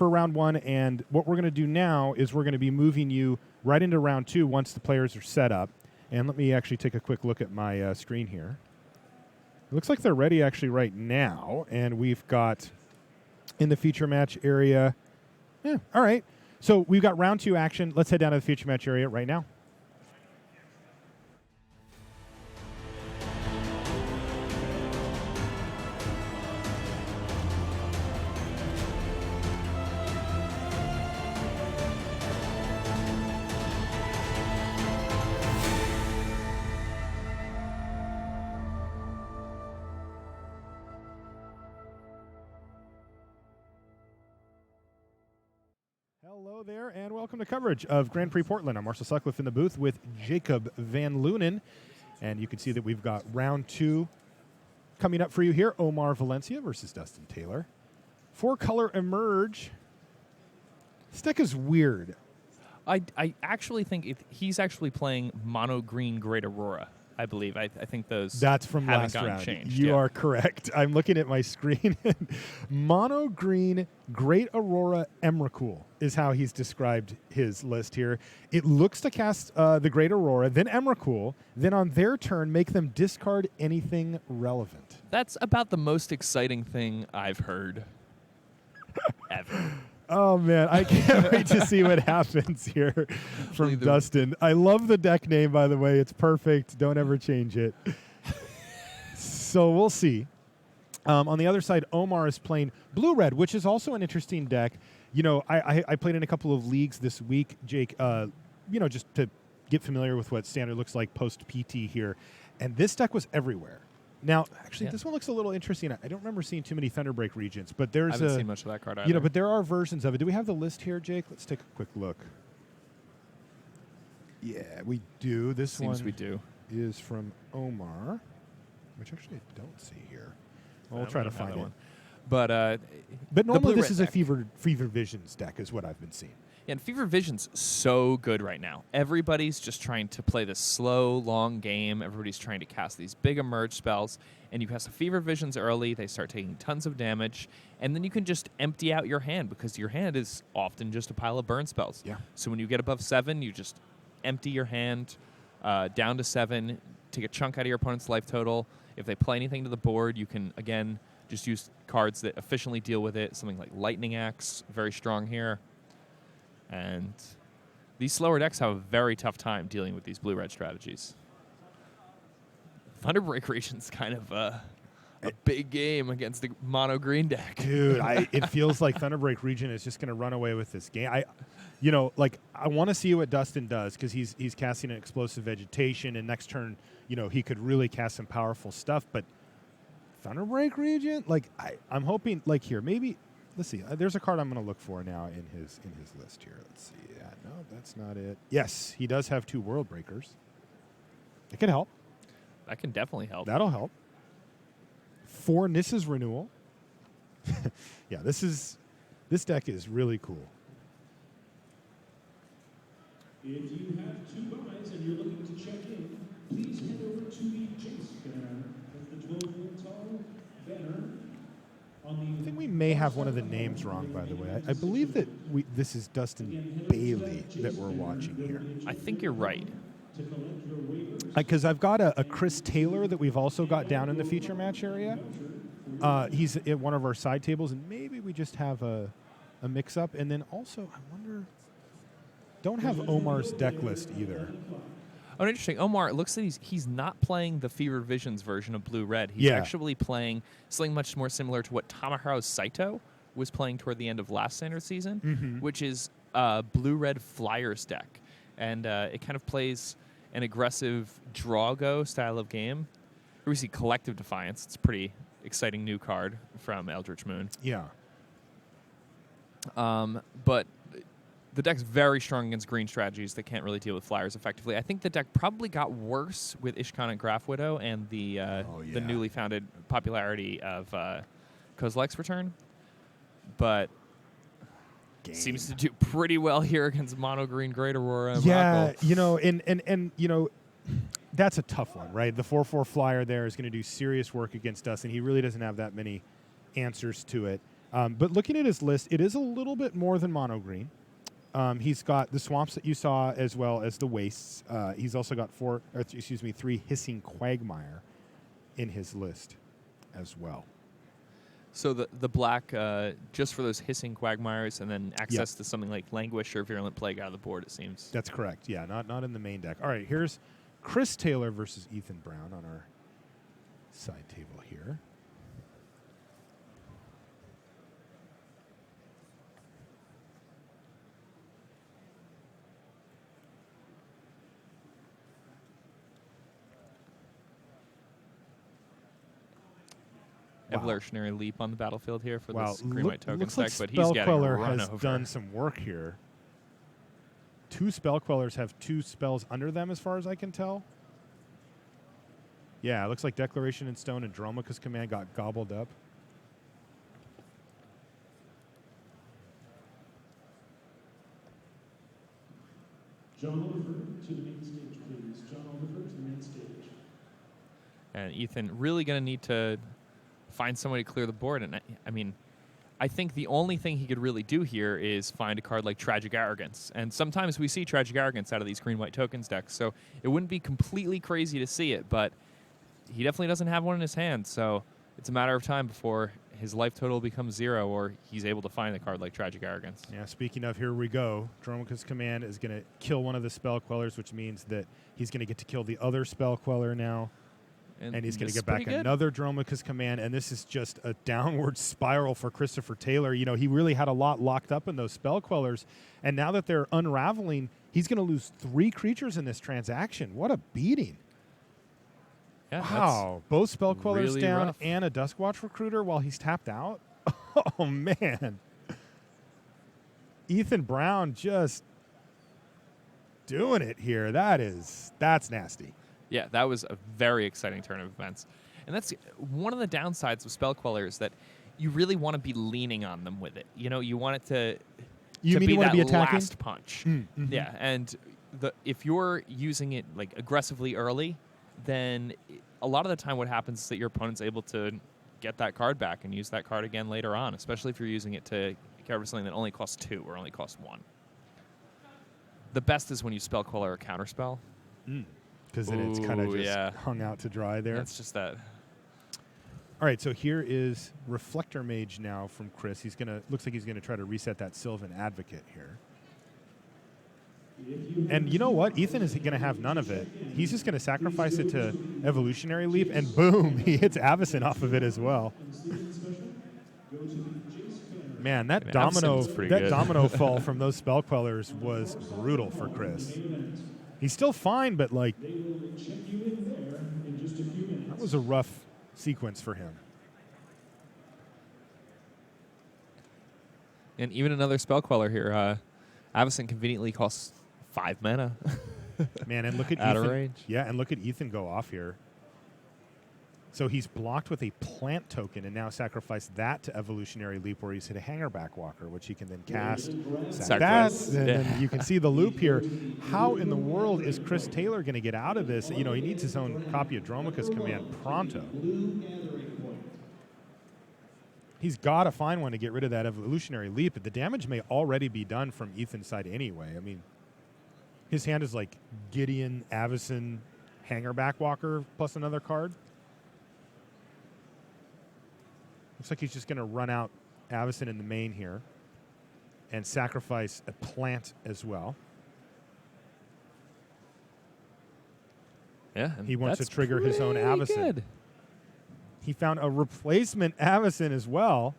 for round 1, and what we're going to do now is we're going to be moving you right into round 2 once the players are set up. And let me actually take a quick look at my screen here. It looks like they're ready actually right now, and we've got in the feature match area. Yeah, all right. So we've got round 2 action. Let's head down to the feature match area right now. Hello there, and welcome to coverage of Grand Prix Portland. I'm Marcel Sutcliffe in the booth with Jacob Van Lunen, and you can see that we've got round 2 coming up for you here. Omar Valencia versus Dustin Taylor. 4-color Emerge. This deck is weird. I actually think he's actually playing mono green Great Aurora. I believe. I think those That's from haven't last gotten round. changed. You yeah. are correct. I'm looking at my screen. Mono green Great Aurora Emrakul is how he's described his list here. It looks to cast the Great Aurora, then Emrakul, then on their turn make them discard anything relevant. That's about the most exciting thing I've heard ever. Oh, man. I can't wait to see what happens here from Dustin. I love the deck name, by the way. It's perfect. Don't ever change it. So we'll see. On the other side, Omar is playing Blue-Red, which is also an interesting deck. You know, I played in a couple of leagues this week, Jake, just to get familiar with what Standard looks like post-PT here. And this deck was everywhere. Now, actually, this one looks a little interesting. I don't remember seeing too many Thunderbreak Regents, but there's I haven't seen much of that card either. You know, but there are versions of it. Do we have the list here, Jake? Let's take a quick look. Yeah, we do. This Seems one we do. is from Omar, which actually I don't see here. We'll try to find it. One. But normally this is a Fever Visions deck is what I've been seeing. Yeah, and Fever Vision's so good right now. Everybody's just trying to play this slow, long game. Everybody's trying to cast these big emerge spells. And you cast the Fever Visions early. They start taking tons of damage. And then you can just empty out your hand because your hand is often just a pile of burn spells. Yeah. So when you get above 7, you just empty your hand down to 7, take a chunk out of your opponent's life total. If they play anything to the board, you can, again, just use cards that efficiently deal with it. Something like Lightning Axe, very strong here. And these slower decks have a very tough time dealing with these blue-red strategies. Thunderbreak Region's kind of a big game against the mono-green deck. Dude, it feels like Thunderbreak Region is just going to run away with this game. I want to see what Dustin does because he's casting an Explosive Vegetation, and next turn, he could really cast some powerful stuff. But Thunderbreak Region, I'm hoping, here, maybe. Let's see. There's a card I'm going to look for now in his list here. Let's see. Yeah, no, that's not it. Yes, he does have 2 World Breakers. It can help. That can definitely help. That'll help. 4 Nissa's Renewal. Yeah, this deck is really cool. If you have 2 buys and you're looking to check in, please head over to the Chase banner. That's the 12-foot tall banner. I think we may have one of the names wrong, by the way. I believe that this is Dustin Bailey that we're watching here. I think you're right. Because I've got a Chris Taylor that we've also got down in the feature match area. He's at one of our side tables, and maybe we just have a mix-up. And then also, I wonder, don't have Omar's deck list either. Oh, interesting. Omar, it looks like he's not playing the Fever Visions version of Blue-Red. He's actually playing something much more similar to what Tamaharu Saito was playing toward the end of last Standard season, which is a Blue-Red Flyers deck. And it kind of plays an aggressive draw-go style of game. Here we see Collective Defiance. It's a pretty exciting new card from Eldritch Moon. Yeah. But the deck's very strong against green strategies that can't really deal with flyers effectively. I think the deck probably got worse with Ishkan and Graph Widow and the newly founded popularity of Kozilek's return. But seems to do pretty well here against mono green Great Aurora. And Rockall. That's a tough one, right? The 4/4 flyer there is going to do serious work against us, and he really doesn't have that many answers to it. But looking at his list, it is a little bit more than mono green. He's got the swamps that you saw as well as the wastes. He's also got 3 hissing quagmire in his list as well. So the black, just for those hissing quagmires, and then access to something like Languish or Virulent Plague out of the board, it seems. That's correct. Yeah, not in the main deck. All right, here's Chris Taylor versus Ethan Brown on our side table here. Evolutionary Leap on the battlefield here for this green white token looks deck, like but he's getting Spellqueller run has over. done some work here. 2 Spellquellers have 2 spells under them, as far as I can tell. Yeah, it looks like Declaration in Stone and Dromoka's Command got gobbled up. John Oliver to the main stage, please. John Oliver to the main stage. And Ethan really going to need to find somebody to clear the board. And I mean, I think the only thing he could really do here is find a card like Tragic Arrogance. And sometimes we see Tragic Arrogance out of these green-white tokens decks, so it wouldn't be completely crazy to see it, but he definitely doesn't have one in his hand, so it's a matter of time before his life total becomes 0 or he's able to find a card like Tragic Arrogance. Yeah, speaking of, here we go. Dromoka's Command is going to kill one of the Spellquellers, which means that he's going to get to kill the other Spellqueller now. And he's going to get back another Dromoka's Command, and this is just a downward spiral for Christopher Taylor. You know, he really had a lot locked up in those Spellquellers, and now that they're unraveling, he's going to lose 3 creatures in this transaction. What a beating. Yeah, wow, both Spellquellers really down rough. and a Duskwatch Recruiter while he's tapped out? Oh, man. Ethan Brown just doing it here. That's nasty. Yeah, that was a very exciting turn of events. And that's one of the downsides of Spellqueller is that you really want to be leaning on them with it. You know, you want it to be that last punch. Mm-hmm. Yeah, and if you're using it like aggressively early, then a lot of the time what happens is that your opponent's able to get that card back and use that card again later on, especially if you're using it to get rid of something that only costs 2 or only costs 1. The best is when you Spellqueller or Counterspell. Because then it's kind of just hung out to dry there. That's just that. All right, so here is Reflector Mage now from Chris. Looks like he's gonna try to reset that Sylvan Advocate here. And you know what? Ethan is going to have none of it. He's just going to sacrifice it to Evolutionary Leap, and boom, he hits Avacyn off of it as well. Man, that domino fall from those Spellquellers was brutal for Chris. He's still fine, but like that was a rough sequence for him. And even another Spellqueller here. Avacyn conveniently costs 5 mana. Man, and look at out Ethan. of range. Yeah, and look at Ethan go off here. So he's blocked with a plant token and now sacrificed that to Evolutionary Leap, where he's hit a Hangerback Walker, which he can then cast. Then you can see the loop here. How in the world is Chris Taylor going to get out of this? You know, he needs his own copy of Dromoka's Command pronto. He's got to find one to get rid of that Evolutionary Leap, but the damage may already be done from Ethan's side anyway. I mean, his hand is like Gideon, Avacyn, Hangerback Walker plus another card. Looks like he's just going to run out Avacyn in the main here and sacrifice a plant as well. Yeah, he wants to trigger his own Avacyn. Good. He found a replacement Avacyn as well.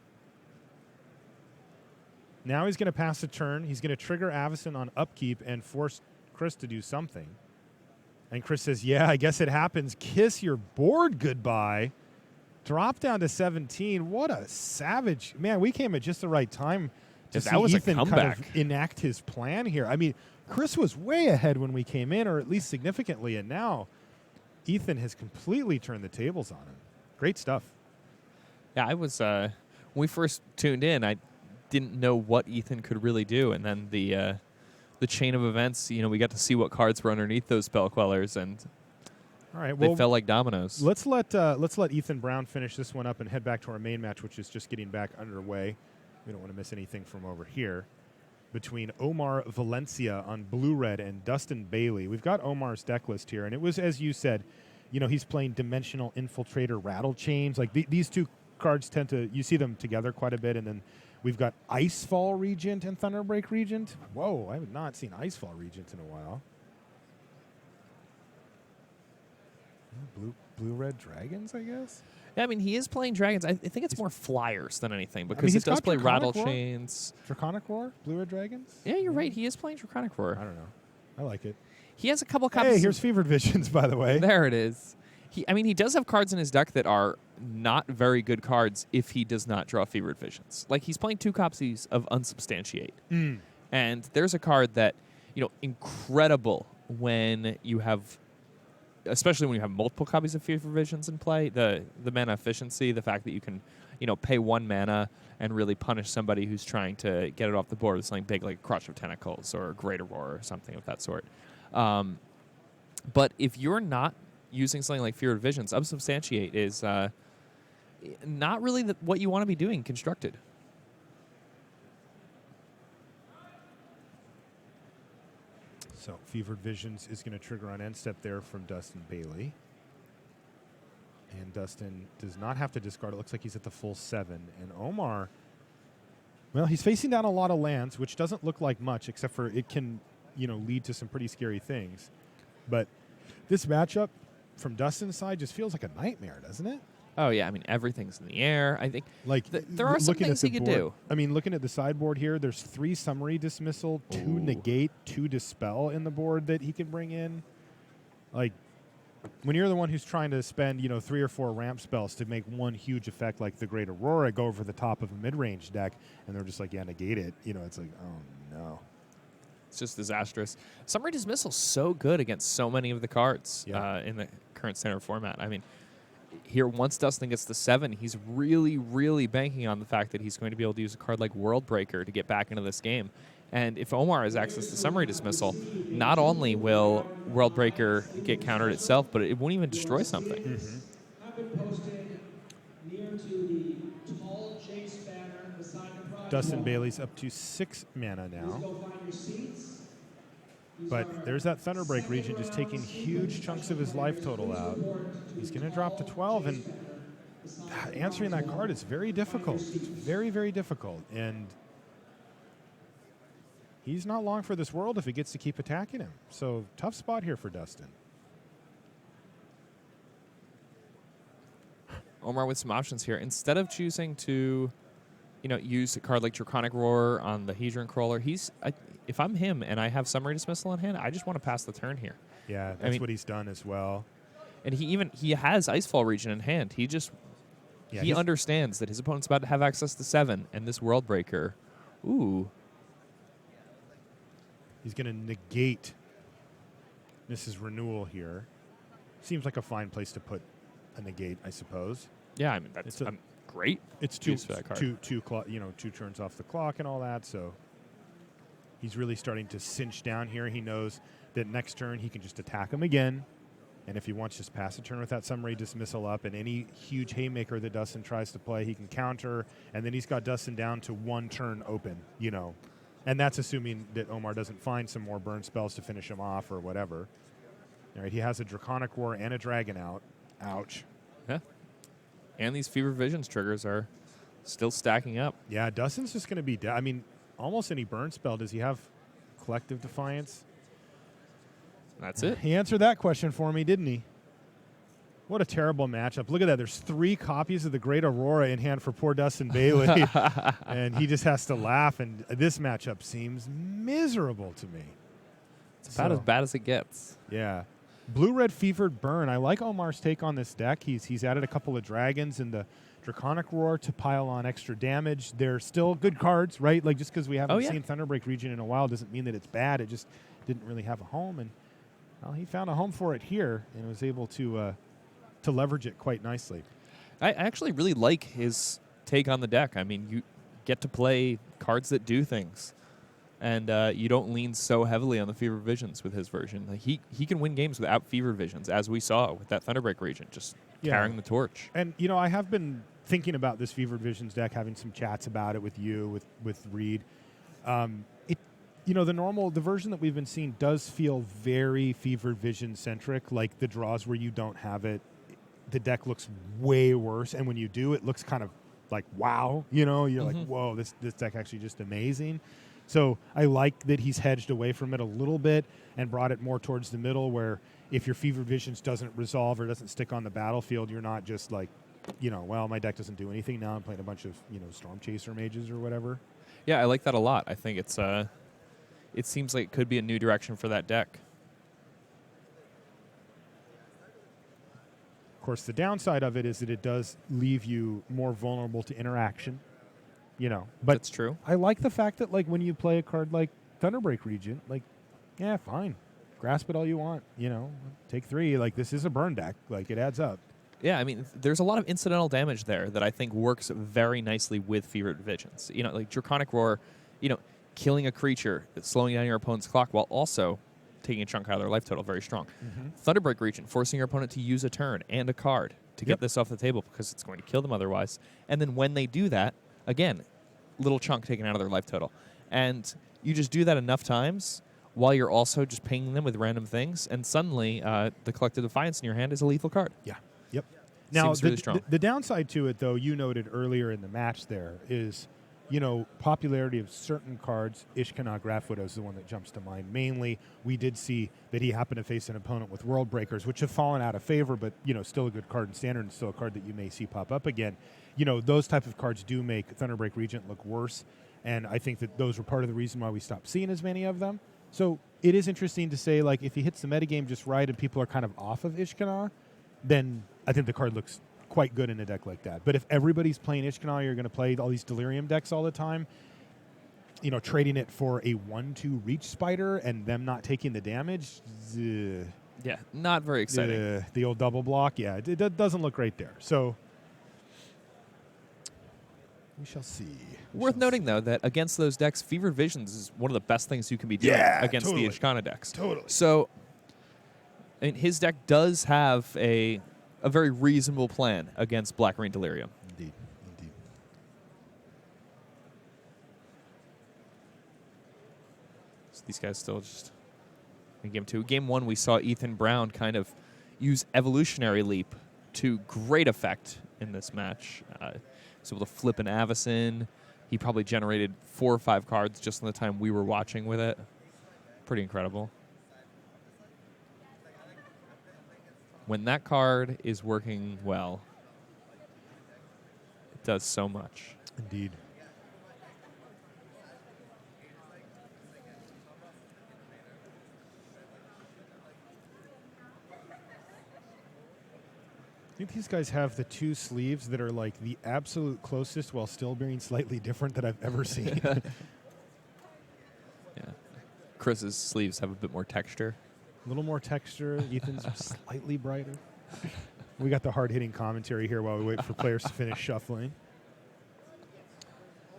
Now he's going to pass a turn. He's going to trigger Avacyn on upkeep and force Chris to do something. And Chris says, yeah, I guess it happens. Kiss your board goodbye. Drop down to 17. What a savage. Man, we came at just the right time to see Ethan kind of enact his plan here. I mean, Chris was way ahead when we came in, or at least significantly, and now Ethan has completely turned the tables on him. Great stuff. Yeah, I was when we first tuned in, I didn't know what Ethan could really do, and then the chain of events, you know, we got to see what cards were underneath those Spellquellers, and All right. They Well, fell like dominoes. let's let Ethan Brown finish this one up and head back to our main match, which is just getting back underway. We don't want to miss anything from over here. Between Omar Valencia on blue-red and Dustin Bailey. We've got Omar's deck list here, and it was, as you said, he's playing Dimensional Infiltrator, Rattle Chains. Like these two cards you see them together quite a bit, and then we've got Icefall Regent and Thunderbreak Regent. Whoa, I have not seen Icefall Regent in a while. Blue-red dragons, I guess? Yeah, I mean, he is playing dragons. I think it's more flyers than anything because it does play Rattle Chains. Draconic Roar? Blue-red dragons? Yeah, you're right. He is playing Draconic Roar. I don't know. I like it. He has a couple copies. Hey, here's Fevered Visions, by the way. There it is. He does have cards in his deck that are not very good cards if he does not draw Fevered Visions. Like, he's playing 2 copies of Unsubstantiate. And there's a card that, incredible when you have, especially when you have multiple copies of Fevered Visions in play, the mana efficiency, the fact that you can, pay 1 mana and really punish somebody who's trying to get it off the board with something big like Crush of Tentacles or Greater Roar or something of that sort. But if you're not using something like Fevered Visions, Unsubstantiate is not really what you want to be doing constructed. So Fevered Visions is going to trigger on end step there from Dustin Bailey. And Dustin does not have to discard. It looks like he's at the full 7. And Omar, well, he's facing down a lot of lands, which doesn't look like much, except for it can, lead to some pretty scary things. But this matchup from Dustin's side just feels like a nightmare, doesn't it? Oh, yeah. I mean, everything's in the air. I think there are some looking things at he the could board, do. I mean, looking at the sideboard here, there's 3 Summary Dismissal, 2 Negate, 2 Dispel in the board that he can bring in. Like, when you're the one who's trying to spend, 3 or 4 ramp spells to make one huge effect like the Great Aurora go over the top of a mid-range deck, and they're just like, yeah, negate it. It's like, oh, no. It's just disastrous. Summary Dismissal's so good against so many of the cards in the current standard format. I mean, here, once Dustin gets to 7, he's really, really banking on the fact that he's going to be able to use a card like World Breaker to get back into this game. And if Omar has access to Summary Dismissal, not only will World Breaker get countered itself, but it won't even destroy something. Dustin Bailey's up to 6 mana now. But there's that Thunderbreak Regent just taking huge chunks of his life total out. He's going to drop to 12, and answering that card is very difficult. It's very, very difficult. And he's not long for this world if he gets to keep attacking him. So tough spot here for Dustin. Omar with some options here. Instead of choosing to, use a card like Draconic Roar on the Hedron Crawler, if I'm him and I have Summary Dismissal in hand, I just want to pass the turn here. Yeah, that's what he's done as well. And he has Icefall Regent in hand. He understands that his opponent's about to have access to 7, and this World Breaker, he's going to negate Mrs. Renewal here. Seems like a fine place to put a negate, I suppose. Yeah, I mean, that's great. It's two turns off the clock and all that, so he's really starting to cinch down here. He knows that next turn he can just attack him again, and if he wants, just pass a turn with that Summary Dismissal up, and any huge haymaker that Dustin tries to play, he can counter, and then he's got Dustin down to 1 turn open, and that's assuming that Omar doesn't find some more burn spells to finish him off or whatever. All right, he has a Draconic Roar and a Dragon out. Ouch. Yeah. And these Fever Visions triggers are still stacking up. Yeah, Dustin's just going to be dead. I mean, almost any burn spell. Does he have Collective Defiance? That's it. He answered that question for me, didn't he? What a terrible matchup. Look at that. There's 3 copies of the Great Aurora in hand for poor Dustin Bailey. And he just has to laugh. And this matchup seems miserable to me. It's about as bad as it gets. Yeah. Blue-red Fevered Burn. I like Omar's take on this deck. He's added a couple of dragons and the Draconic Roar to pile on extra damage. They're still good cards, right? Like, just because we haven't seen Thunderbreak Regent in a while doesn't mean that it's bad. It just didn't really have a home. And he found a home for it here and was able to leverage it quite nicely. I actually really like his take on the deck. I mean, you get to play cards that do things. And you don't lean so heavily on the Fevered Visions with his version. Like he can win games without Fevered Visions, as we saw with that Thunderbreak Regent, just carrying the torch. And, I have been thinking about this Fevered Visions deck, having some chats about it with you, with Reed. The version that we've been seeing does feel very Fevered Vision centric, like the draws where you don't have it. The deck looks way worse, and when you do, it looks kind of like, wow, you're like, whoa, this deck actually just amazing. So I like that he's hedged away from it a little bit and brought it more towards the middle, where if your Fevered Visions doesn't resolve or doesn't stick on the battlefield, you're not just like, well, my deck doesn't do anything now. I'm playing a bunch of, Storm Chaser mages or whatever. Yeah, I like that a lot. I think it's it seems like it could be a new direction for that deck. Of course, the downside of it is that it does leave you more vulnerable to interaction. But that's true. I like the fact that, like, when you play a card like Thunderbreak Regent, like, yeah, fine, grasp it all you want. Take 3. Like, this is a burn deck. Like, it adds up. Yeah, I mean, there's a lot of incidental damage there that I think works very nicely with Fevered Visions. Like Draconic Roar, killing a creature, slowing down your opponent's clock while also taking a chunk out of their life total, very strong. Thunderbreak Regent, forcing your opponent to use a turn and a card to get this off the table because it's going to kill them otherwise. And then when they do that, again, little chunk taken out of their life total. And you just do that enough times while you're also just pinging them with random things, and suddenly the Collective Defiance in your hand is a lethal card. Yeah. Yep. Now, Seems really strong. The downside to it, though, you noted earlier in the match there, is, popularity of certain cards. Ishkanah Grafwidow is the one that jumps to mind. Mainly, we did see that he happened to face an opponent with World Breakers, which have fallen out of favor, but, still a good card in Standard and still a card that you may see pop up again. Those type of cards do make Thunderbreak Regent look worse, and I think that those were part of the reason why we stopped seeing as many of them. So it is interesting to say, like, if he hits the metagame just right and people are kind of off of Ishkanah, then I think the card looks quite good in a deck like that. But if everybody's playing Ishkanah, you're going to play all these Delirium decks all the time, trading it for a 1/2 Reach Spider and them not taking the damage, Yeah, not very exciting. the old double block, it doesn't look great there. So we shall see. Worth noting, though, that against those decks, Fevered Visions is one of the best things you can be doing against totally. the Ishkanah decks. Totally. So, I mean, his deck does have a very reasonable plan against Black Green Delirium. Indeed. So these guys still just in game 2. Game 1, we saw Ethan Brown kind of use Evolutionary Leap to great effect in this match. He was able to flip an Avacyn. He probably generated 4 or 5 cards just in the time we were watching with it. Pretty incredible. When that card is working well, it does so much. Indeed. I think these guys have the 2 sleeves that are like the absolute closest while still being slightly different that I've ever seen. Yeah. Chris's sleeves have a bit more texture. A little more texture. Ethan's slightly brighter. We got the hard-hitting commentary here while we wait for players to finish shuffling.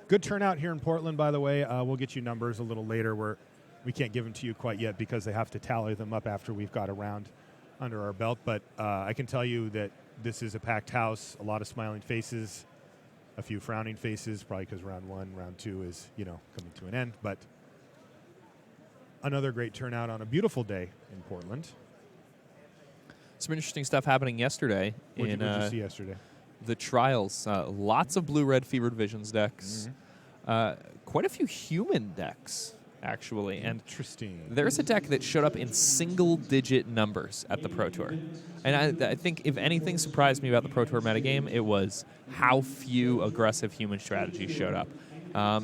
Good turnout here in Portland, by the way. We'll get you numbers a little later where we can't give them to you quite yet because they have to tally them up after we've got a round under our belt. But I can tell you that this is a packed house, a lot of smiling faces, a few frowning faces, probably because round 1, round 2 is, coming to an end. But another great turnout on a beautiful day in Portland. Some interesting stuff happening yesterday. What did you see yesterday? The trials. Lots of blue-red Fevered Visions decks. Quite a few human decks, actually. And interesting. there's a deck that showed up in single-digit numbers at the Pro Tour. And I think if anything surprised me about the Pro Tour metagame, it was how few aggressive human strategies showed up. I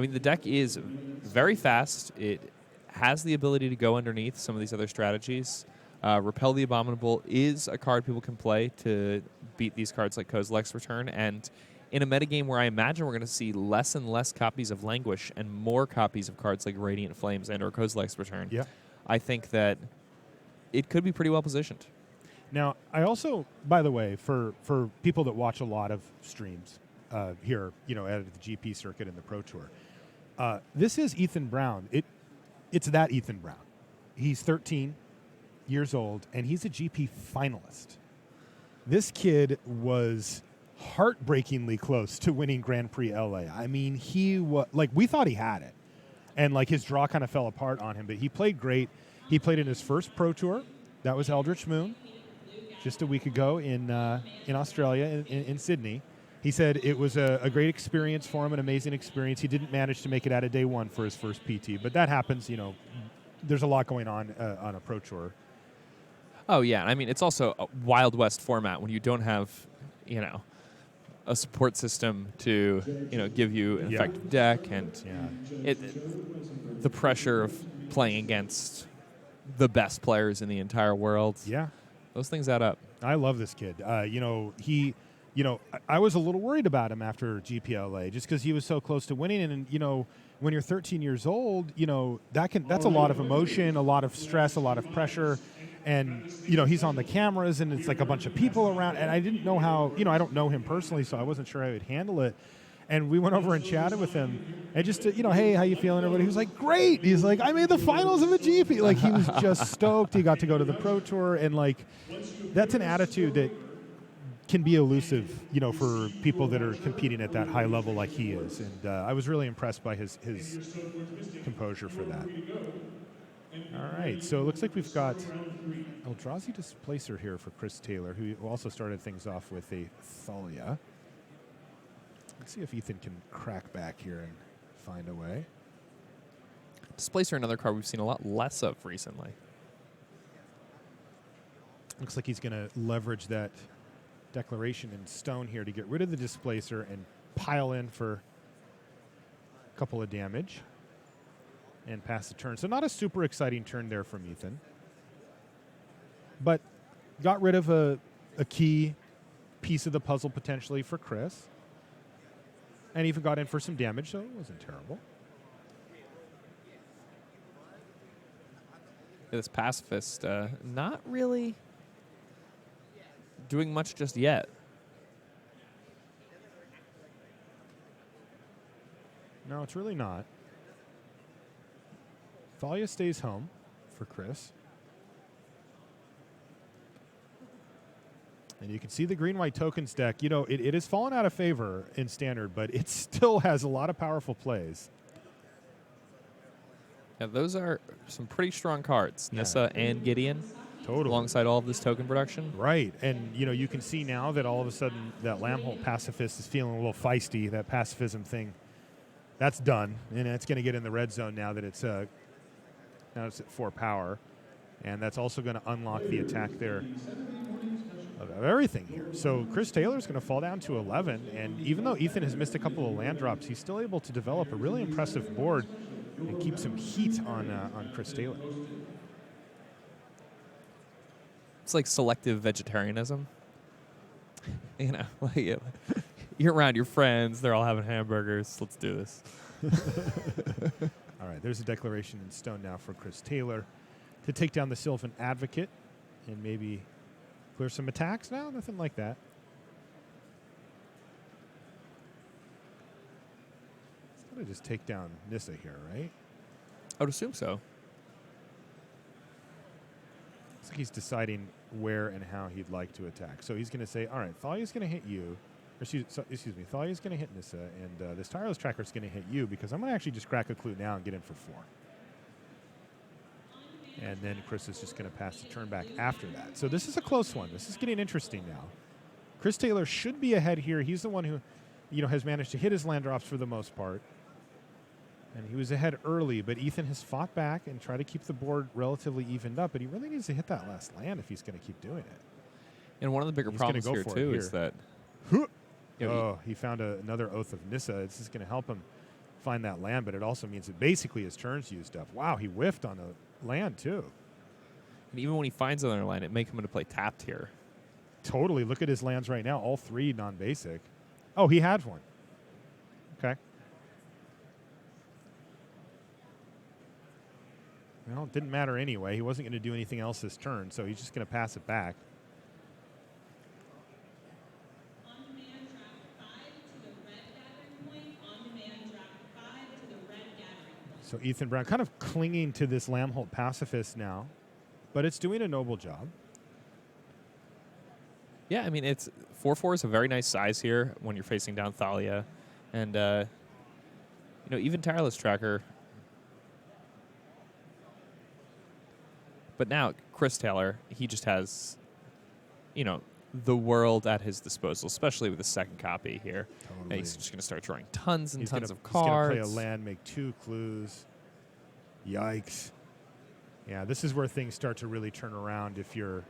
mean, the deck is very fast. It has the ability to go underneath some of these other strategies. Repel the Abominable is a card people can play to beat these cards like Kozilek's Return. And in a metagame where I imagine we're going to see less and less copies of Languish and more copies of cards like Radiant Flames and or Kozilek's Return, I think that it could be pretty well positioned. Now, I also, by the way, for people that watch a lot of streams here, at the GP circuit and the Pro Tour, This is Ethan Brown. It's that Ethan Brown. He's 13 years old, and he's a GP finalist. This kid was heartbreakingly close to winning Grand Prix LA. I mean, he was like, we thought he had it, and like his draw kind of fell apart on him, but he played great. He played in his first Pro Tour. That was Eldritch Moon, just a week ago in Australia, in Sydney. He said it was a great experience for him, an amazing experience. He didn't manage to make it out of day one for his first PT, but that happens. You know, there's a lot going on a Pro Tour. Oh, yeah. I mean, it's also a Wild West format when you don't have, you know, a support system to, you know, give you an effective deck, and the pressure of playing against the best players in the entire world. Yeah. Those things add up. I love this kid. I was a little worried about him after GPLA just because he was so close to winning. And, you know, when you're 13 years old, you know, that's a lot of emotion, a lot of stress, a lot of pressure. And, you know, he's on the cameras and it's like a bunch of people around. And I didn't know how, you know, I don't know him personally, so I wasn't sure how he'd handle it. And we went over and chatted with him. And just, you know, hey, how you feeling, everybody? He was like, great. He's like, I made the finals of a GP. Like, he was just stoked. He got to go to the Pro Tour. And, like, that's an attitude that can be elusive, you know, for people that are competing at that high level like he is. And I was really impressed by his composure for that. All right, so it looks like we've got Eldrazi Displacer here for Chris Taylor, who also started things off with a Thalia. Let's see if Ethan can crack back here and find a way. Displacer, another card we've seen a lot less of recently. Looks like he's going to leverage that Declaration in stone here to get rid of the Displacer and pile in for a couple of damage and pass the turn. So not a super exciting turn there from Ethan, but got rid of a key piece of the puzzle potentially for Chris, and even got in for some damage, so it wasn't terrible. This Pacifist, not really doing much just yet. No, it's really not. Thalia stays home for Chris. And you can see the green-white tokens deck. You know, it has fallen out of favor in Standard, but it still has a lot of powerful plays. Yeah, those are some pretty strong cards. Nissa and Gideon. Totally. Alongside all of this token production. Right. And, you know, you can see now that all of a sudden that Lambholt Pacifist is feeling a little feisty. That pacifism thing, that's done. And it's going to get in the red zone now that it's at 4 power. And that's also going to unlock the attack there of everything here. So Chris Taylor's going to fall down to 11. And even though Ethan has missed a couple of land drops, he's still able to develop a really impressive board and keep some heat on Chris Taylor. It's like selective vegetarianism. You know, like you're around your friends, they're all having hamburgers. Let's do this. All right, there's a declaration in stone now for Chris Taylor to take down the Sylvan Advocate and maybe clear some attacks now? Nothing like that. He's got to just take down Nissa here, right? I would assume so. Looks like he's deciding where and how he'd like to attack. So he's going to say, all right, Thalia's going to hit you. Excuse me, Thalia's going to hit Nissa, and this Tireless Tracker is going to hit you because I'm going to actually just crack a clue now and get in for 4. And then Chris is just going to pass the turn back after that. So this is a close one. This is getting interesting now. Chris Taylor should be ahead here. He's the one who, you know, has managed to hit his land drops for the most part. And he was ahead early, but Ethan has fought back and tried to keep the board relatively evened up. But he really needs to hit that last land if he's going to keep doing it. And one of the bigger problems here, too, is that... He found another Oath of Nissa. This is going to help him find that land, but it also means that basically his turn's used up. Wow, he whiffed on a land, too. And even when he finds another land, it may come into play tapped here. Totally. Look at his lands right now. All 3 non-basic. Oh, he had one. Okay. Well, it didn't matter anyway. He wasn't going to do anything else this turn, so he's just going to pass it back. So Ethan Brown kind of clinging to this Lamholt Pacifist now, but it's doing a noble job. Yeah, I mean, it's 4-4 is a very nice size here when you're facing down Thalia. And, even Tireless Tracker. But now, Chris Taylor, he just has, the world at his disposal, especially with the second copy here. Totally. And he's just going to start drawing tons and tons of He's cards. going to play a land, make 2 clues. Yikes. Yeah, this is where things start to really turn around if you're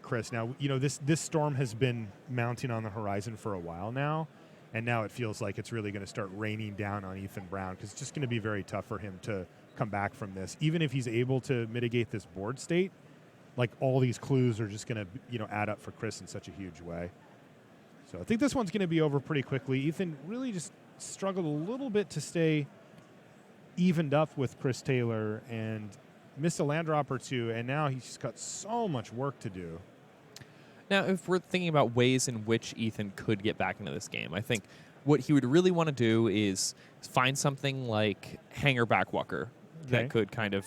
Chris. Now, this storm has been mounting on the horizon for a while now, and now it feels like it's really going to start raining down on Ethan Brown because it's just going to be very tough for him to come back from this. Even if he's able to mitigate this board state, like all these clues are just going to, add up for Chris in such a huge way. So I think this one's going to be over pretty quickly. Ethan really just struggled a little bit to stay evened up with Chris Taylor and missed a land drop or two, and now he's just got so much work to do. Now, if we're thinking about ways in which Ethan could get back into this game, I think what he would really want to do is find something like Hanger Backwalker that could kind of,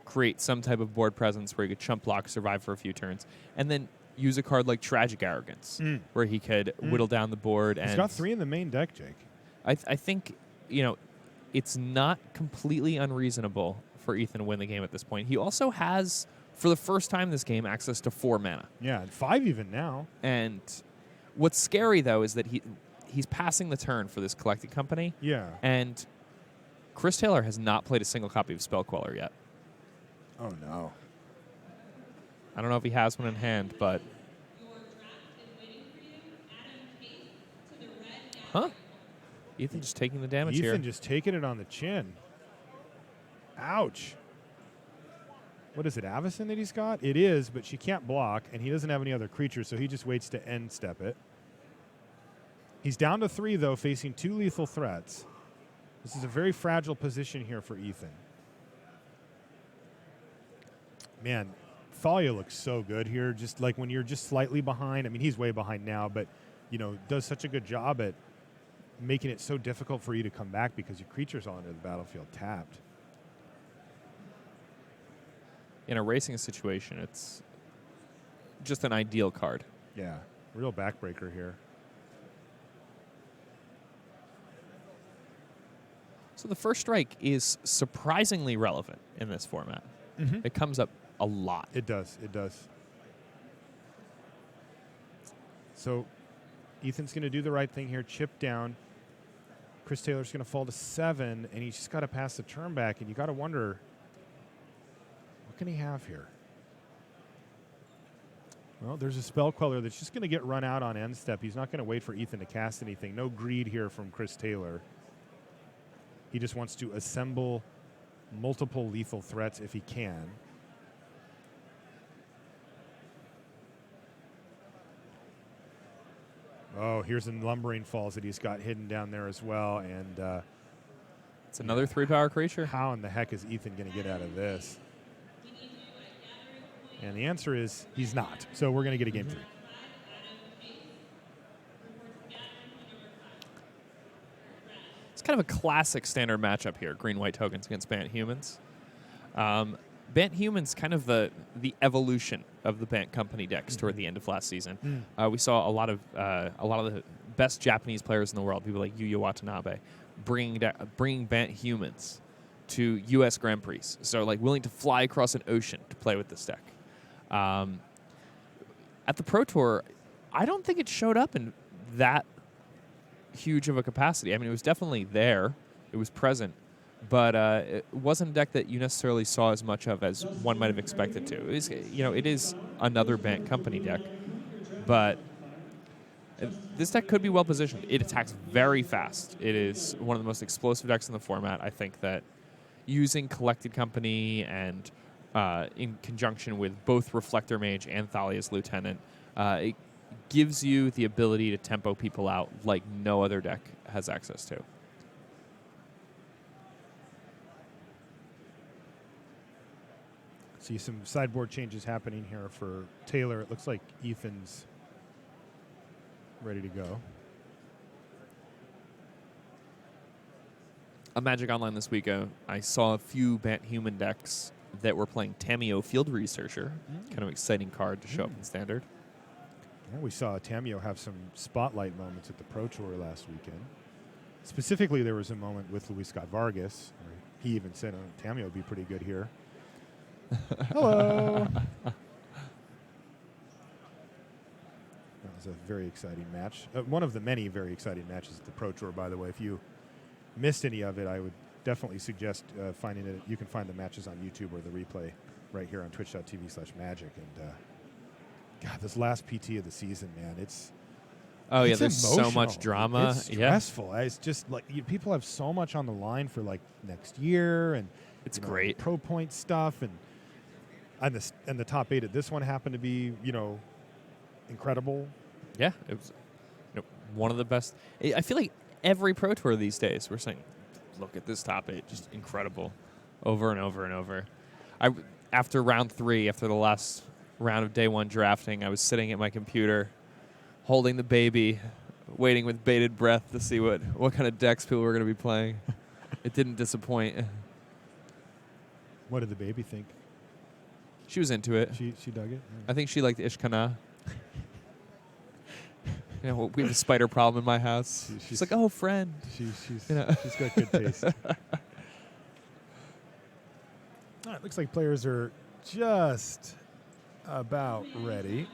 create some type of board presence where he could chump block, survive for a few turns, and then use a card like Tragic Arrogance, where he could whittle down the board. He's got 3 in the main deck, Jake. I think, it's not completely unreasonable for Ethan to win the game at this point. He also has, for the first time this game, access to 4 mana. Yeah, and 5 even now. And what's scary, though, is that he's passing the turn for this Collected Company. Yeah. And Chris Taylor has not played a single copy of Spell Queller yet. Oh, no. I don't know if he has one in hand, but... Huh? Ethan just taking the damage here. Ethan just taking it on the chin. Ouch. What is it, Avacyn that he's got? It is, but she can't block, and he doesn't have any other creatures, so he just waits to end step it. He's down to 3, though, facing 2 lethal threats. This is a very fragile position here for Ethan. Man, Thalia looks so good here, just like when you're just slightly behind. I mean, he's way behind now, but, does such a good job at making it so difficult for you to come back because your creature's all under the battlefield tapped. In a racing situation, it's just an ideal card. Yeah, real backbreaker here. So the first strike is surprisingly relevant in this format. Mm-hmm. It comes up a lot. It does. It does. So Ethan's going to do the right thing here, chip down. Chris Taylor's going to fall to 7, and he's just got to pass the turn back, and you got to wonder, what can he have here? Well, there's a Spell Queller that's just going to get run out on end step. He's not going to wait for Ethan to cast anything. No greed here from Chris Taylor. He just wants to assemble multiple lethal threats if he can. Oh, here's the Lumbering Falls that he's got hidden down there as well. And it's another 3-power creature. How in the heck is Ethan going to get out of this? And the answer is he's not. So we're going to get a game 3. It's kind of a classic standard matchup here, green-white tokens against Bant Humans. Bant Humans, kind of the evolution of the Bant Company decks toward the end of last season. We saw a lot of the best Japanese players in the world, people like Yuya Watanabe, bringing Bant Humans to U.S. Grand Prix. So, willing to fly across an ocean to play with this deck. At the Pro Tour, I don't think it showed up in that huge of a capacity. I mean, it was definitely there. It was present. But it wasn't a deck that you necessarily saw as much of as one might have expected to. It is another Bant Company deck. But this deck could be well positioned. It attacks very fast. It is one of the most explosive decks in the format. I think that using Collected Company and in conjunction with both Reflector Mage and Thalia's Lieutenant, it gives you the ability to tempo people out like no other deck has access to. See some sideboard changes happening here for Taylor. It looks like Ethan's ready to go. on Magic Online this week, I saw a few Bant Human decks that were playing Tameo Field Researcher. Kind of exciting card to show up in Standard. Well, we saw Tameo have some spotlight moments at the Pro Tour last weekend. Specifically, there was a moment with Luis Scott Vargas where he even said, Tameo would be pretty good here. Hello. That was a very exciting match. One of the many very exciting matches at the Pro Tour, by the way. If you missed any of it, I would definitely suggest finding it. You can find the matches on YouTube or the replay right here on twitch.tv/magic. And God, this last PT of the season, man, it's there's so much drama. It's stressful. It's just like people have so much on the line for like next year, and it's great pro point stuff, and the top 8 at this one happened to be incredible. Yeah, it was one of the best. I feel like every Pro Tour these days we're saying, look at this top 8, just incredible, over and over and over. After round 3, after the last round of day 1 drafting, I was sitting at my computer, holding the baby, waiting with bated breath to see what kind of decks people were going to be playing. It didn't disappoint. What did the baby think? She was into it. She dug it? I think she liked Ishkana. We have a spider problem in my house. She's like, oh, friend. She's got good taste. All right, looks like players are just about ready.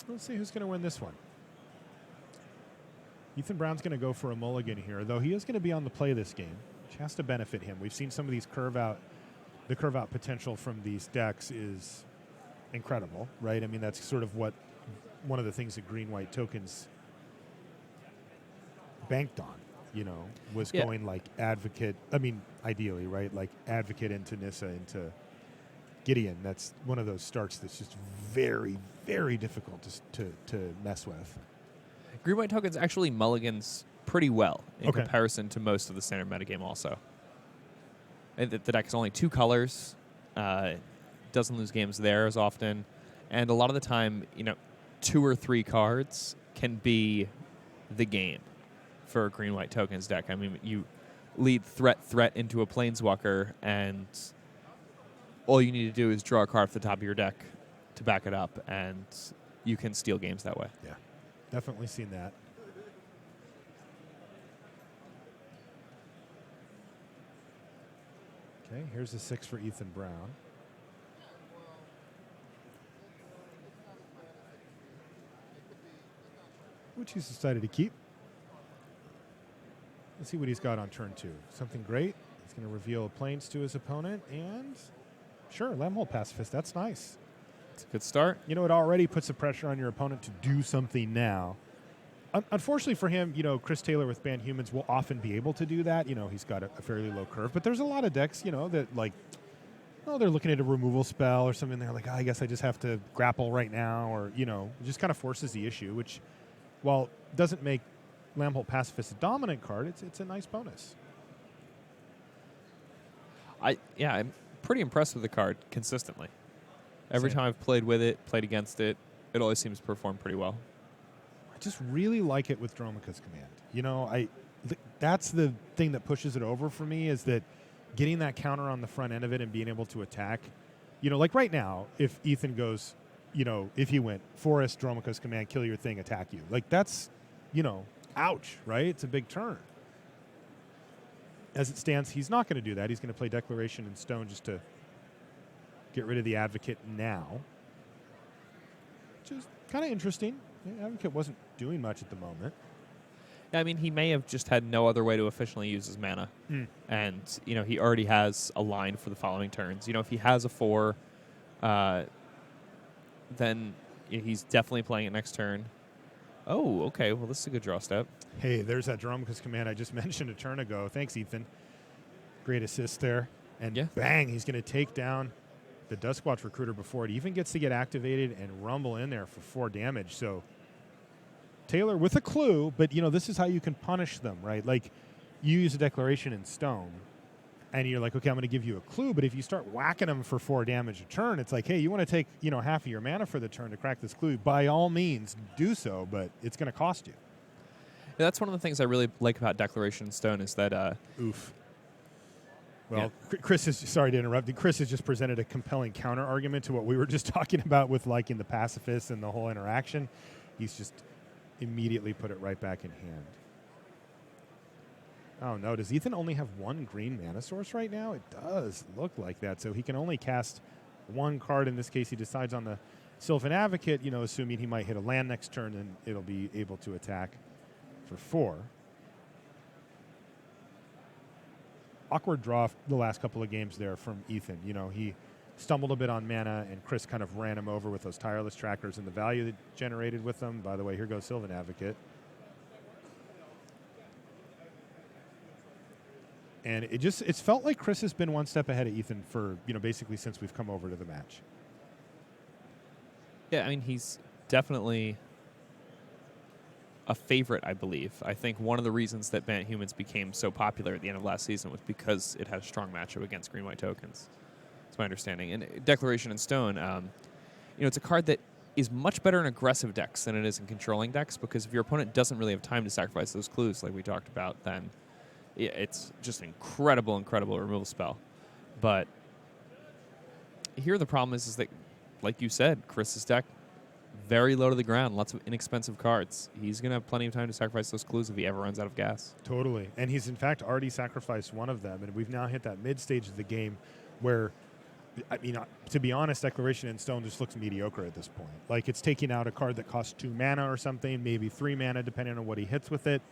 Let's see who's going to win this one. Ethan Brown's going to go for a mulligan here, though he is going to be on the play this game, which has to benefit him. We've seen some of these the curve out potential from these decks is incredible, right? I mean, that's sort of one of the things that green-white tokens banked on, was going like Advocate. I mean, ideally, right? Like Advocate into Nissa, into Gideon. That's one of those starts that's just very, very difficult to mess with. Green-white tokens actually mulligans pretty well in comparison to most of the standard metagame also. And the deck is only 2 colors, doesn't lose games there as often, and a lot of the time, 2 or 3 cards can be the game for a green-white tokens deck. I mean, you lead threat into a planeswalker, and all you need to do is draw a card off the top of your deck to back it up, and you can steal games that way. Yeah. Definitely seen that. Okay, here's a 6 for Ethan Brown. Which he's decided to keep. Let's see what he's got on turn 2. Something great. He's going to reveal planes to his opponent, and sure, Lamhole Pacifist. That's nice. It's a good start. It already puts the pressure on your opponent to do something now. Unfortunately for him, Chris Taylor with Banned Humans will often be able to do that. He's got a fairly low curve. But there's a lot of decks, that like, they're looking at a removal spell or something. They're like, I guess I just have to grapple right now. Or, it just kind of forces the issue, which, while doesn't make Lamhole Pacifist a dominant card, it's a nice bonus. I'm pretty impressed with the card consistently. Every time I've played with it, played against it, it always seems to perform pretty well. I just really like it with Dromoka's Command. That's the thing that pushes it over for me, is that getting that counter on the front end of it and being able to attack. Like right now, if Ethan goes, if he went Forest, Dromoka's Command, kill your thing, attack you. Like that's, ouch, right? It's a big turn. As it stands, he's not going to do that. He's going to play Declaration and Stone just to get rid of the Advocate now, which is kind of interesting. The Advocate wasn't doing much at the moment. I mean, he may have just had no other way to efficiently use his mana. And, he already has a line for the following turns. If he has a 4, then he's definitely playing it next turn. Oh, okay. Well, this is a good draw step. Hey, there's that Dromoka's Command I just mentioned a turn ago. Thanks, Ethan. Great assist there. And bang, he's going to take down the Duskwatch Recruiter before it even gets to get activated and rumble in there for 4 damage. So Taylor with a clue, but this is how you can punish them, right? Like, you use a Declaration in Stone, and you're like, okay, I'm going to give you a clue. But if you start whacking them for 4 damage a turn, it's like, hey, you want to take, half of your mana for the turn to crack this clue. By all means, do so, but it's going to cost you. Yeah, that's one of the things I really like about Declaration in Stone is that... Oof. Well, yeah. Chris is, sorry to interrupt, Chris has just presented a compelling counter argument to what we were just talking about with liking the pacifist and the whole interaction. He's just immediately put it right back in hand. Oh, no. Does Ethan only have 1 green mana source right now? It does look like that. So he can only cast 1 card. In this case, he decides on the Sylvan Advocate, assuming he might hit a land next turn, and it'll be able to attack for 4. Awkward draw the last couple of games there from Ethan. He stumbled a bit on mana, and Chris kind of ran him over with those tireless trackers and the value that generated with them. By the way, here goes Sylvan Advocate. And it's felt like Chris has been one step ahead of Ethan for, basically since we've come over to the match. Yeah, I mean, he's definitely a favorite, I believe. I think one of the reasons that Bant Humans became so popular at the end of last season was because it had a strong matchup against green-white tokens. That's my understanding. And Declaration in Stone, it's a card that is much better in aggressive decks than it is in controlling decks, because if your opponent doesn't really have time to sacrifice those clues like we talked about, then it's just an incredible removal spell. But here the problem is that, like you said, Chris's deck, very low to the ground, lots of inexpensive cards. He's going to have plenty of time to sacrifice those clues if he ever runs out of gas. Totally. And he's, in fact, already sacrificed one of them. And we've now hit that mid-stage of the game where, to be honest, Declaration in Stone just looks mediocre at this point. Like, it's taking out a card that costs 2 mana or something, maybe 3 mana, depending on what he hits with it.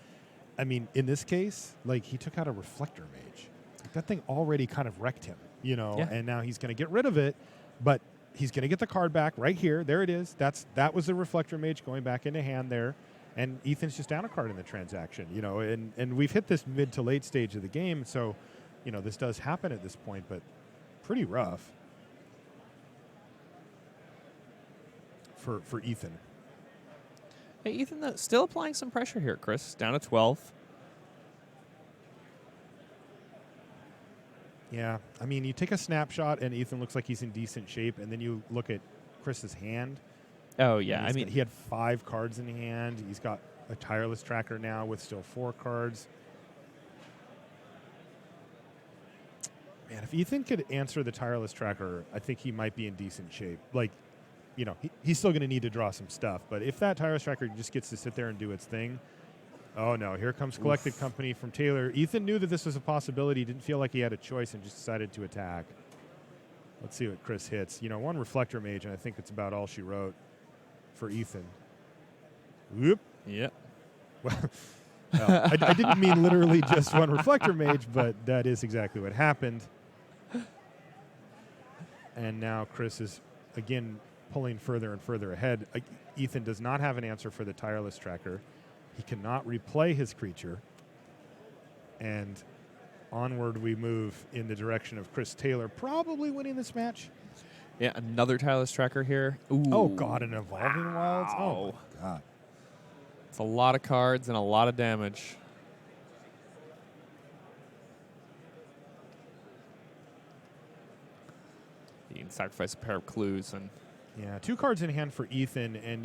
In this case, he took out a Reflector Mage. That thing already kind of wrecked him, and now he's going to get rid of it, but he's going to get the card back right here. There it is. That was the Reflector Mage going back into hand there, and Ethan's just down a card in the transaction, and we've hit this mid to late stage of the game, so, this does happen at this point, but pretty rough for Ethan. Hey, Ethan, though, still applying some pressure here, Chris. Down to 12. Yeah, you take a snapshot, and Ethan looks like he's in decent shape, and then you look at Chris's hand. Oh, yeah. He had 5 cards in hand. He's got a Tireless Tracker now with still 4 cards. Man, if Ethan could answer the Tireless Tracker, I think he might be in decent shape. He's still going to need to draw some stuff. But if that Tireless Tracker just gets to sit there and do its thing, oh, no, here comes Collected Company from Taylor. Ethan knew that this was a possibility. He didn't feel like he had a choice and just decided to attack. Let's see what Chris hits. 1 Reflector Mage, and I think it's about all she wrote for Ethan. Whoop. Yep. Well, I didn't mean literally just 1 Reflector Mage, but that is exactly what happened. And now Chris is, again, pulling further and further ahead. Ethan does not have an answer for the Tireless Tracker. He cannot replay his creature. And onward we move in the direction of Chris Taylor probably winning this match. Yeah, another Tireless Tracker here. Ooh. Oh, God, an Evolving Wilds? Oh, my God. It's a lot of cards and a lot of damage. You can sacrifice a pair of clues and... Yeah, 2 cards in hand for Ethan, and,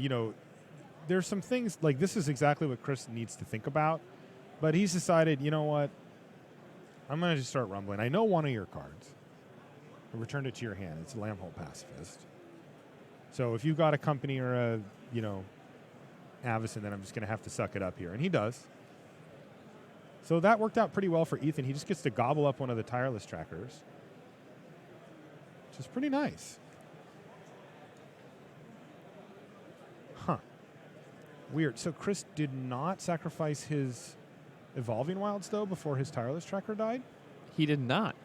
there's some things, this is exactly what Chris needs to think about, but he's decided, you know what, I'm going to just start rumbling. I know one of your cards. I returned it to your hand. It's a Lambhole Pacifist. So if you've got a Company or a, Avacyn, then I'm just going to have to suck it up here, and he does. So that worked out pretty well for Ethan. He just gets to gobble up one of the Tireless Trackers, which is pretty nice. Huh. Weird. So Chris did not sacrifice his Evolving Wilds, though, before his Tireless Tracker died? He did not.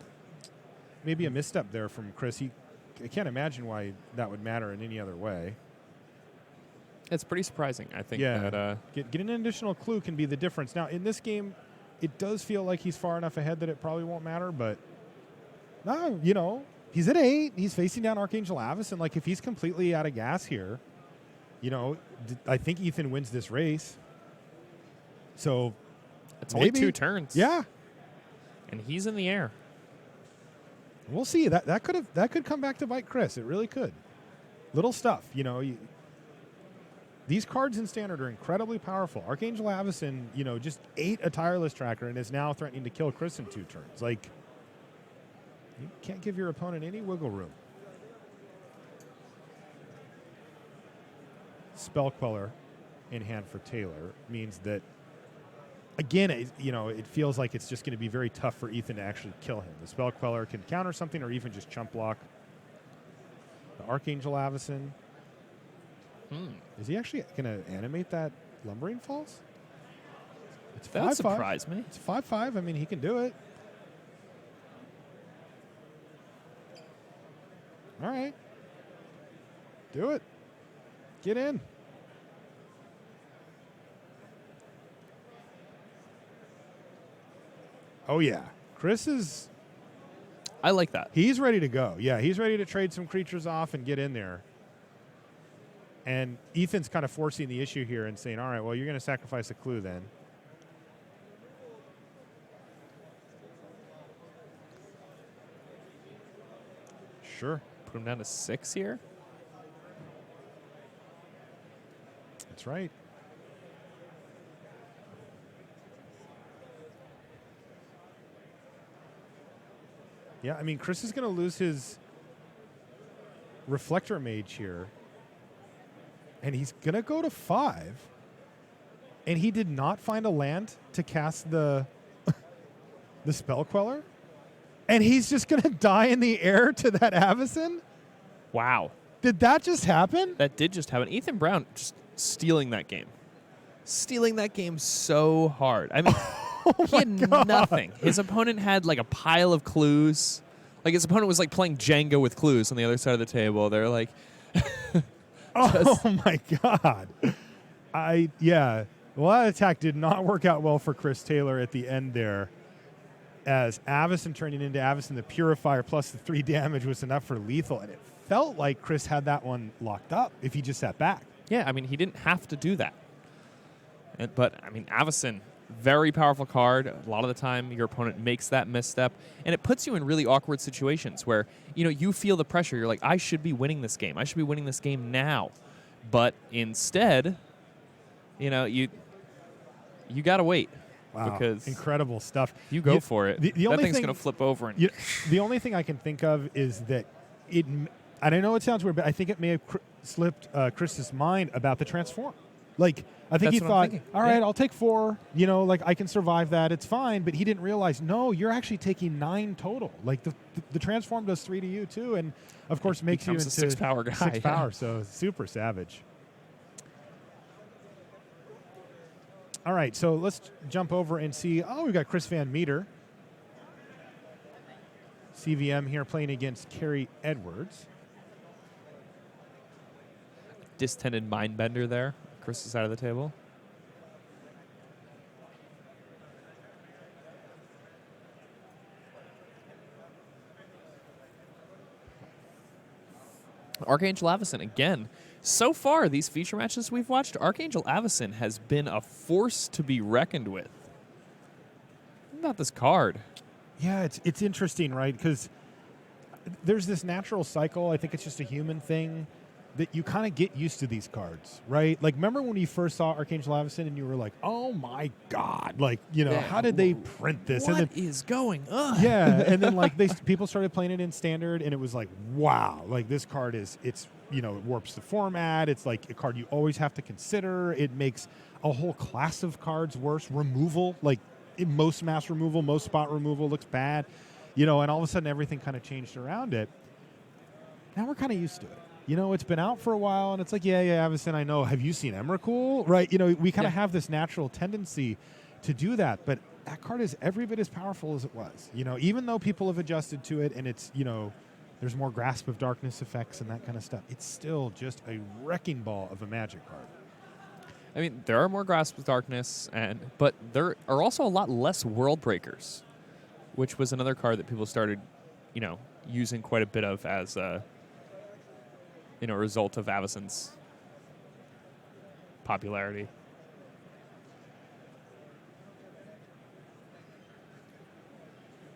Maybe a misstep there from Chris. I can't imagine why that would matter in any other way. It's pretty surprising, I think. Yeah. That, getting an additional clue can be the difference. Now, in this game, it does feel like he's far enough ahead that it probably won't matter, but, no, he's at 8. He's facing down Archangel Avacyn. If he's completely out of gas here, I think Ethan wins this race. So it's maybe. only 2 turns. Yeah. And he's in the air. We'll see. That could come back to bite Chris. It really could. Little stuff, these cards in Standard are incredibly powerful. Archangel Avacyn, just ate a Tireless Tracker and is now threatening to kill Chris in 2 turns. Like, you can't give your opponent any wiggle room. Spell Queller in hand for Taylor means that, again, it feels like it's just going to be very tough for Ethan to actually kill him. The Spell Queller can counter something or even just chump block. The Archangel Avacyn. Is he actually going to animate that Lumbering Falls? It's that would surprise me. It's 5/5. I mean, he can do it. All right. Do it. Get in. Oh, yeah. Chris is... I like that. He's ready to go. Yeah, he's ready to trade some creatures off and get in there. And Ethan's kind of forcing the issue here and saying, all right, well, you're going to sacrifice a clue then. Sure. Put him down to 6 here. That's right. Yeah, I mean, Chris is going to lose his Reflector Mage here. And he's going to go to 5. And he did not find a land to cast the the Spell Queller. And he's just going to die in the air to that Avacyn? Wow. Did that just happen? That did just happen. Ethan Brown just stealing that game. Stealing that game so hard. I mean, he had nothing. His opponent had like a pile of clues. Like his opponent was like playing Jenga with clues on the other side of the table. They're like... Oh, my God. Yeah. Well, that attack did not work out well for Chris Taylor at the end there. As Avacyn turning into Avacyn, the Purifier plus the 3 damage was enough for lethal. And it felt like Chris had that one locked up if he just sat back. Yeah, I mean, he didn't have to do that. But, I mean, Avacyn, very powerful card. A lot of the time, your opponent makes that misstep. And it puts you in really awkward situations where, you feel the pressure. You're like, I should be winning this game. I should be winning this game now. But instead, you got to wait. Wow, because incredible stuff. You go for it. The that thing's going to flip over. And the only thing I can think of is that and I know it sounds weird, but I think it may have slipped Chris's mind about the transform. Like, I think he thought, all right, I'll take 4. I can survive that. It's fine. But he didn't realize, no, you're actually taking 9 total. Like, the transform does 3 to you, too. And, of course, makes you into a 6-power guy. 6 power, so super savage. All right, so let's jump over and see. Oh, we've got Chris Van Meter. CVM here playing against Carrie Edwards. Distended Mindbender there. Chris's side of the table. Archangel Avacyn, again. So far, these feature matches we've watched, Archangel Avacyn has been a force to be reckoned with. What about this card? Yeah, it's interesting, right? Because there's this natural cycle. I think it's just a human thing that you kind of get used to these cards, right? Like, remember when you first saw Archangel Avacyn and you were like, oh, my God. Like, how did they print this? What is going on? Yeah, and then, like, people started playing it in Standard, and it was like, wow. Like, this card it warps the format. It's like a card you always have to consider. It makes a whole class of cards worse. Removal, like, most mass removal, most spot removal looks bad. And all of a sudden everything kind of changed around it. Now we're kind of used to it. It's been out for a while, and it's like, yeah, Avacyn, I know. Have you seen Emrakul? Right? We kind of have this natural tendency to do that, but that card is every bit as powerful as it was. Even though people have adjusted to it, and it's, there's more Grasp of Darkness effects and that kind of stuff, it's still just a wrecking ball of a Magic card. I mean, there are more Grasp of Darkness, but there are also a lot less World Breakers, which was another card that people started, using quite a bit of as a result of Avacyn's popularity.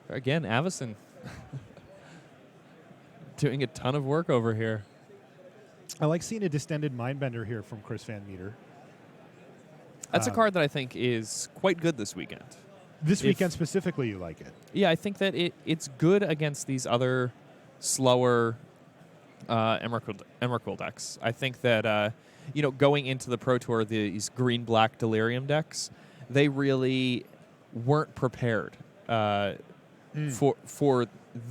Again, Avacyn doing a ton of work over here. I like seeing a Distended Mindbender here from Chris Van Meter. That's a card that I think is quite good this weekend. This weekend specifically, you like it? Yeah, I think that it's good against these other slower Emrakul decks. I think that going into the Pro Tour, these green-black Delirium decks, they really weren't prepared for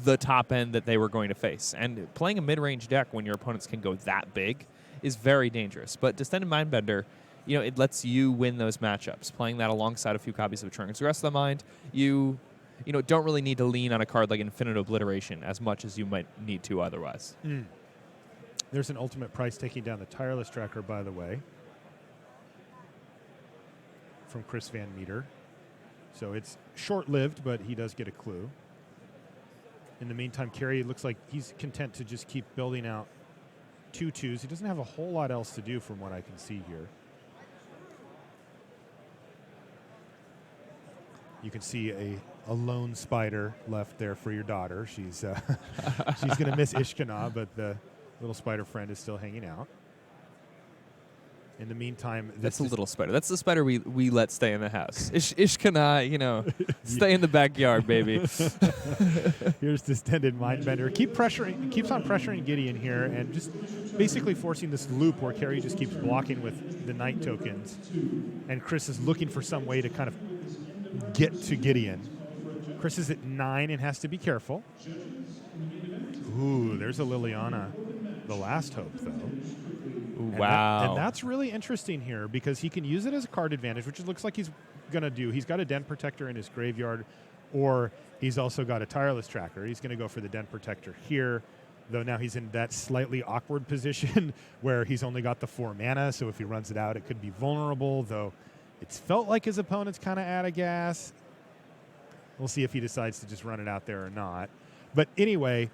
the top end that they were going to face. And playing a mid-range deck when your opponents can go that big is very dangerous. But Distended Mindbender, it lets you win those matchups. Playing that alongside a few copies of Transgress the Mind, you don't really need to lean on a card like Infinite Obliteration as much as you might need to otherwise. There's an ultimate price taking down the Tireless Tracker, by the way, from Chris Van Meter. So it's short-lived, but he does get a clue. In the meantime, Kerry looks like he's content to just keep building out 2/2s. He doesn't have a whole lot else to do from what I can see here. You can see a lone spider left there for your daughter. She's she's going to miss Ishkana, but the little spider friend is still hanging out. In the meantime, that's a little spider. That's the spider we let stay in the house. Ishkana, stay in the backyard, baby. Here's Distended Mindbender. Keeps on pressuring Gideon here, and just basically forcing this loop where Kerry just keeps blocking with the Knight tokens, and Chris is looking for some way to kind of get to Gideon. Chris is at 9 and has to be careful. Ooh, there's a Liliana, the last hope, though. Wow. And that's really interesting here because he can use it as a card advantage, which it looks like he's going to do. He's got a Den Protector in his graveyard, or he's also got a Tireless Tracker. He's going to go for the Den Protector here, though now he's in that slightly awkward position where he's only got the 4 mana, so if he runs it out, it could be vulnerable, though it's felt like his opponent's kind of out of gas. We'll see if he decides to just run it out there or not. But anyway,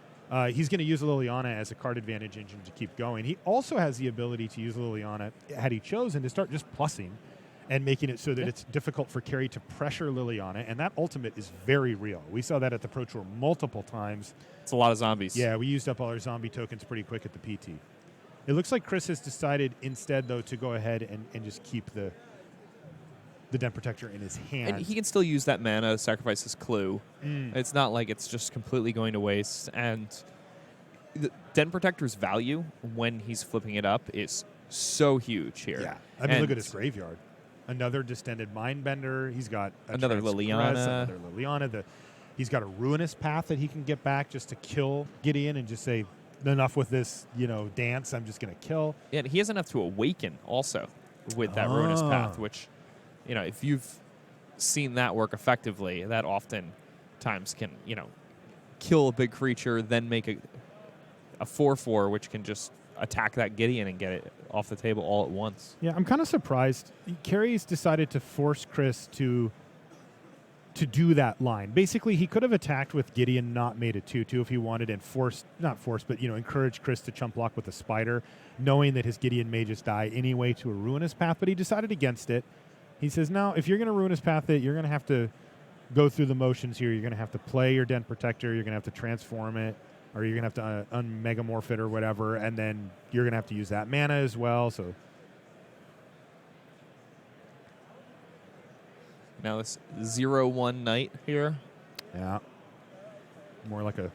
he's going to use Liliana as a card advantage engine to keep going. He also has the ability to use Liliana, had he chosen, to start just plussing and making it so that it's difficult for Kerry to pressure Liliana, and that ultimate is very real. We saw that at the Pro Tour multiple times. It's a lot of zombies. Yeah, we used up all our zombie tokens pretty quick at the PT. It looks like Chris has decided instead, though, to go ahead and just keep the Den Protector in his hand. And he can still use that mana, sacrifice his clue. It's not like it's just completely going to waste. And the Den Protector's value when he's flipping it up is so huge here. Yeah. I mean, look at his graveyard. Another Distended Mindbender. He's got another Liliana. Another Liliana. He's got a Ruinous Path that he can get back just to kill Gideon and just say, enough with this, dance. I'm just going to kill. Yeah, and he has enough to awaken also with that Ruinous Path, which... if you've seen that work effectively, that often times can, kill a big creature, then make a 4/4, which can just attack that Gideon and get it off the table all at once. Yeah, I'm kind of surprised. Kerry's decided to force Chris to do that line. Basically, he could have attacked with Gideon, not made a 2/2 if he wanted, and encouraged Chris to chump block with a spider, knowing that his Gideon may just die anyway to a Ruinous Path, but he decided against it. He says, no, if you're going to Ruinous Path it, you're going to have to go through the motions here. You're going to have to play your Den Protector. You're going to have to transform it, or you're going to have to unmegamorph it or whatever, and then you're going to have to use that mana as well. So now this 0/1 Knight here. Yeah. More like a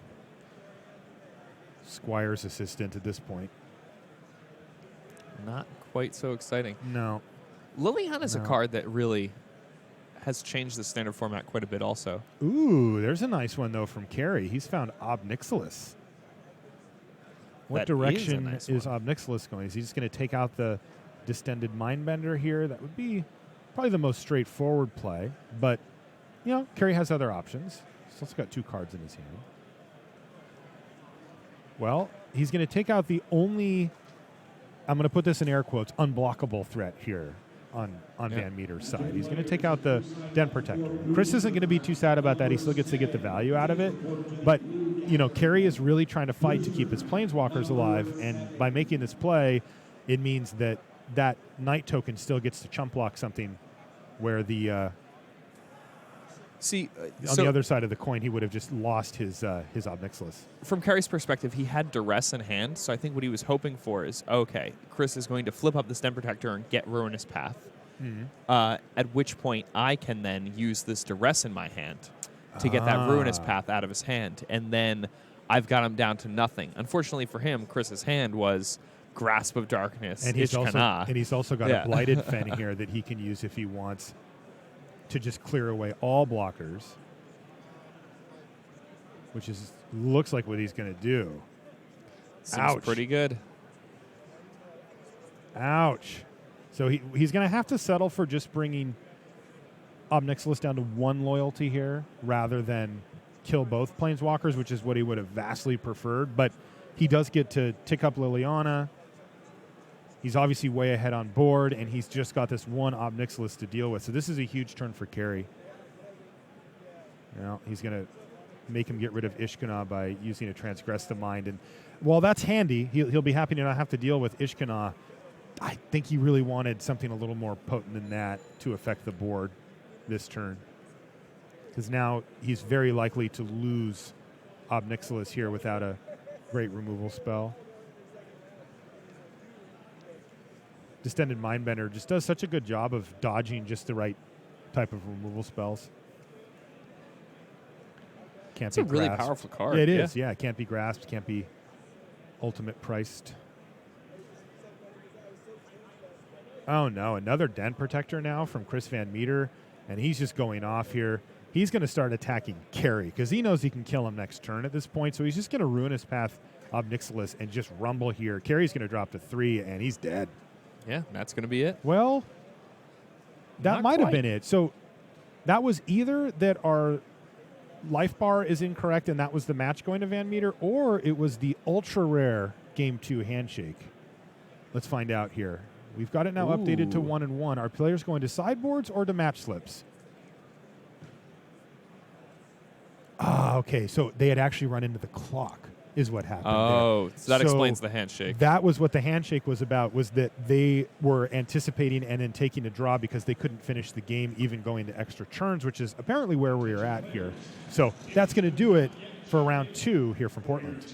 Squire's assistant at this point. Not quite so exciting. No. Liliana's a card that really has changed the standard format quite a bit also. Ooh, there's a nice one, though, from Kerry. He's found Ob Nixilis. What direction is Ob Nixilis going? Is he just going to take out the Distended Mindbender here? That would be probably the most straightforward play. But, Kerry has other options. He's also got 2 cards in his hand. Well, he's going to take out the only, I'm going to put this in air quotes, unblockable threat here on Van Meter's side. He's going to take out the Den Protector. Chris isn't going to be too sad about that. He still gets to get the value out of it. But, Kerry is really trying to fight to keep his Planeswalkers alive, and by making this play, it means that Knight token still gets to chump block something where the See, on the other side of the coin, he would have just lost his Ob Nixilis. From Kerry's perspective, he had duress in hand, so I think what he was hoping for is, okay, Chris is going to flip up the Stem Protector and get Ruinous Path, at which point I can then use this duress in my hand to get that Ruinous Path out of his hand, and then I've got him down to nothing. Unfortunately for him, Chris's hand was Grasp of Darkness, and he's also got a Blighted Fen here that he can use if he wants to just clear away all blockers, which looks like what he's going to do. Seems pretty good. Ouch. So he's going to have to settle for just bringing Ob Nixilis down to 1 loyalty here rather than kill both Planeswalkers, which is what he would have vastly preferred. But he does get to tick up Liliana. He's obviously way ahead on board, and he's just got this 1 Ob Nixilis to deal with. So this is a huge turn for Kerry. Now he's going to make him get rid of Ishkanah by using a Transgress the Mind. And while that's handy, he'll be happy to not have to deal with Ishkanah. I think he really wanted something a little more potent than that to affect the board this turn, because now he's very likely to lose Ob Nixilis here without a great removal spell. Distended Mindbender just does such a good job of dodging just the right type of removal spells. It's a really powerful card. It is, yeah. It can't be grasped, can't be ultimate priced. Oh no, another Den Protector now from Chris Van Meter, and he's just going off here. He's going to start attacking Kerry because he knows he can kill him next turn at this point, so he's just going to Ruinous Path Ob Nixilis and just rumble here. Kerry's going to drop to 3, and he's dead. Yeah, that's going to be it. Well, that might have been it. So that was either that our life bar is incorrect and that was the match going to Van Meter, or it was the ultra rare Game 2 handshake. Let's find out here. We've got it now updated to 1 and 1. Are players going to sideboards or to match slips? Okay. So they had actually run into the clock is what happened. Oh, so that explains the handshake. That was what the handshake was about, was that they were anticipating and then taking a draw because they couldn't finish the game, even going to extra turns, which is apparently where we are at here. So that's going to do it for round 2 here from Portland.